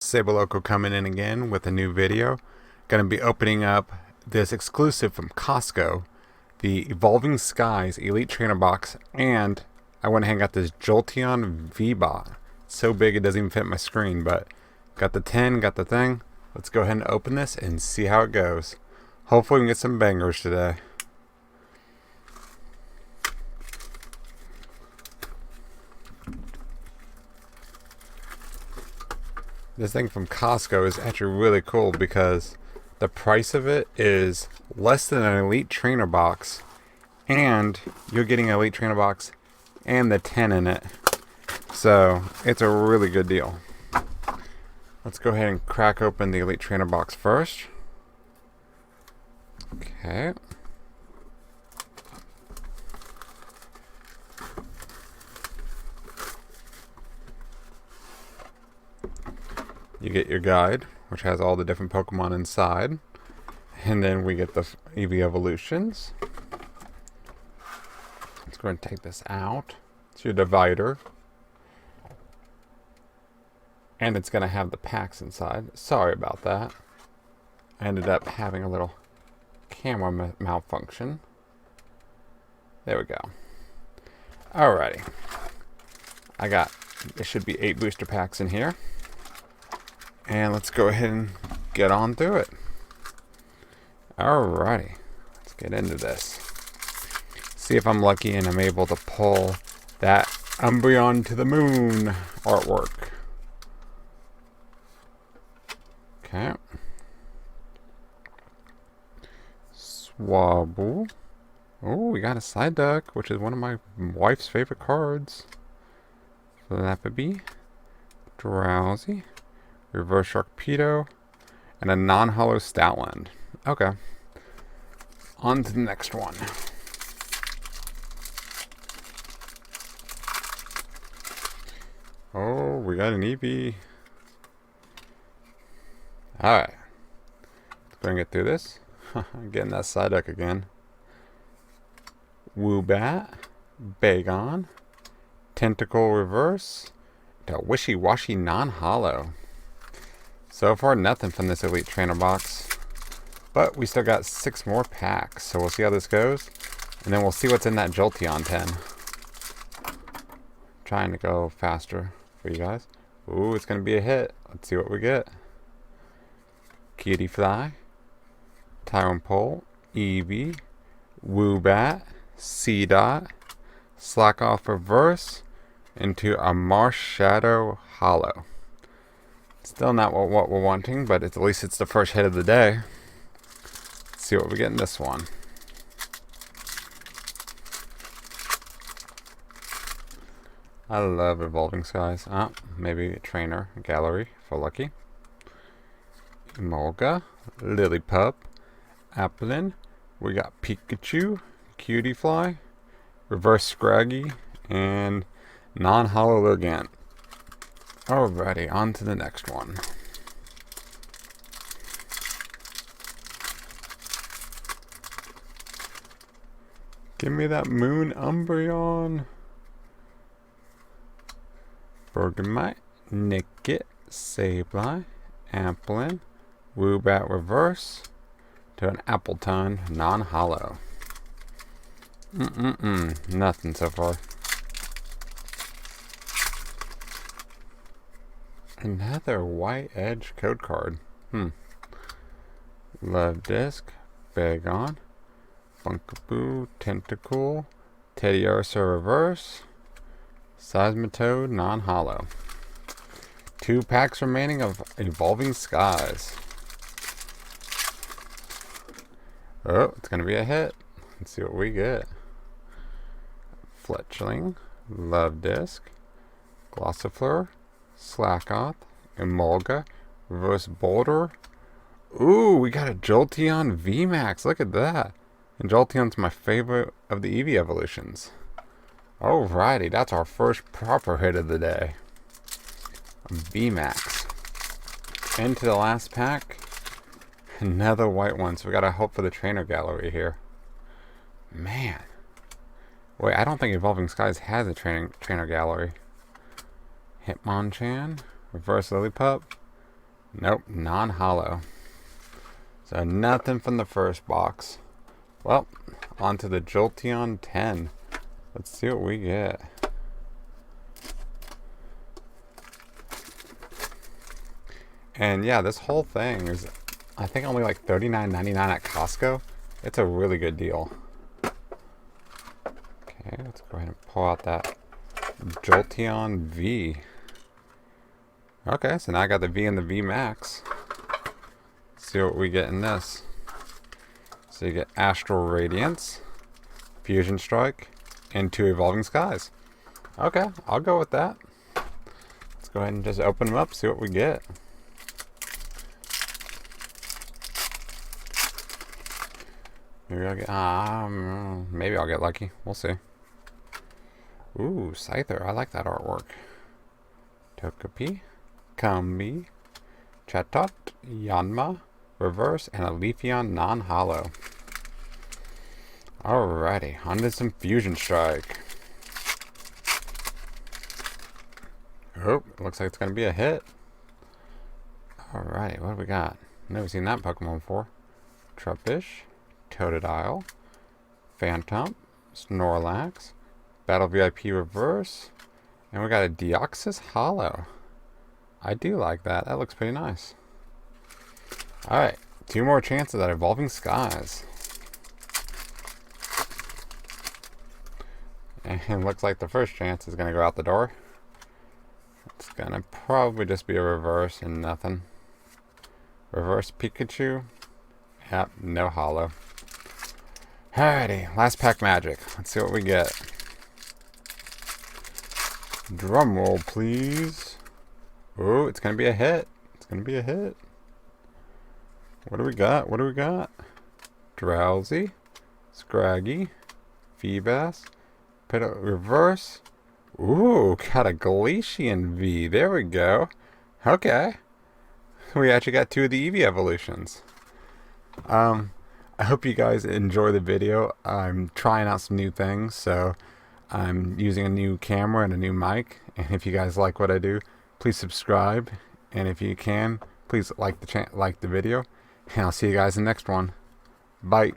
Sabaloco coming in again with a new video. Going to be opening up this exclusive from Costco, the Evolving Skies Elite Trainer Box, and I went ahead and got this Jolteon V-Bot. It's so big it doesn't even fit my screen, but got the 10, got the thing. Let's go ahead and open this and see how it goes. Hopefully we can get some bangers today. This thing from Costco is actually really cool because the price of it is less than an Elite Trainer box, and you're getting an Elite Trainer box and the 10 in it. So it's a really good deal. Let's go ahead and crack open the Elite Trainer box first. Okay. You get your guide, which has all the different Pokemon inside. And then we get the Eevee Evolutions. Let's go ahead and take this out. It's your divider. And it's going to have the packs inside. Sorry about that. I ended up having a little camera malfunction. There we go. Alrighty. There should be 8 booster packs in here. And let's go ahead and get on through it. Alrighty, let's get into this. See if I'm lucky and I'm able to pull that Umbreon to the Moon artwork. Okay. Swabble. Oh, we got a Psyduck, which is one of my wife's favorite cards. Flappy. Drowsy. Reverse Sharpedo, and a non-hollow Stoutland. Okay. On to the next one. Oh, we got an Eevee. Alright. Let's go and get through this. Getting that Psyduck again. Woobat. Bagon. Tentacle Reverse. A Wishy-Washy non-hollow. So far, nothing from this Elite Trainer box. But we still got 6 more packs. So we'll see how this goes. And then we'll see what's in that Jolteon 10. Trying to go faster for you guys. Ooh, it's going to be a hit. Let's see what we get. Kitty Fly. Tyrone Pole. Eevee. Woobat. Seedot. Slack Off Reverse. Into a Marsh Shadow Hollow. Still not what we're wanting, but at least it's the first hit of the day. Let's see what we get in this one. I love Evolving Skies. Maybe a Trainer Gallery for lucky. Emolga, Lillipup, Applin. We got Pikachu, Cutie Fly, Reverse Scraggy, and non-hollow Logant. Alrighty, on to the next one. Give me that Moon Umbreon. Bergamite, Nickit, Sableye, Applin, Woobat Reverse, to an Appleton non-hollow. Nothing so far. Another White Edge code card. Love Disc, Bagon, Funkaboo, Tentacool, Teddiursa Reverse, Seismitoad non-hollow. 2 packs remaining of Evolving Skies. Oh, it's going to be a hit. Let's see what we get. Fletchling, Love Disc, Glossifleur, Slackoth, Emolga, Reverse Boulder. Ooh, we got a Jolteon VMAX. Look at that. And Jolteon's my favorite of the Eevee evolutions. Alrighty, that's our first proper hit of the day. VMAX. Into the last pack. Another white one, so we gotta hope for the trainer gallery here. Man. Wait, I don't think Evolving Skies has a trainer gallery. Hitmonchan, Reverse Lillipup, Nope, non-hollow. So nothing from the first box. Well, on to the Jolteon 10. Let's see what we get. And yeah, this whole thing is, I think, only like $39.99 at Costco. It's a really good deal. Okay, let's go ahead and pull out that Jolteon V. Okay, so now I got the V and the V Max. Let's see what we get in this. So you get Astral Radiance, Fusion Strike, and 2 Evolving Skies. Okay, I'll go with that. Let's go ahead and just open them up, see what we get. Maybe I'll get lucky. We'll see. Ooh, Scyther. I like that artwork. Togepi, Combi, Chatot, Yanma, Reverse, and a Leafeon non-hollow. Alrighty, on to some Fusion Strike. Oh, looks like it's going to be a hit. Alrighty, what do we got? Never seen that Pokemon before. Trubbish, Totodile, Phantom, Snorlax, Battle VIP Reverse, and we got a Deoxys Hollow. I do like that. That looks pretty nice. Alright, 2 more chances at Evolving Skies. And looks like the first chance is going to go out the door. It's going to probably just be a reverse and nothing. Reverse Pikachu. Yep, no hollow. Alrighty, last pack magic. Let's see what we get. Drum roll, please. Oh, it's gonna be a hit. It's gonna be a hit. What do we got? What do we got? Drowsy, Scraggy, Feebas, Reverse. Ooh, got a Glacian V. There we go. Okay. We actually got 2 of the Eevee evolutions. I hope you guys enjoy the video. I'm trying out some new things, so I'm using a new camera and a new mic. And if you guys like what I do, please subscribe. And if you can, please like the video. And I'll see you guys in the next one. Bye.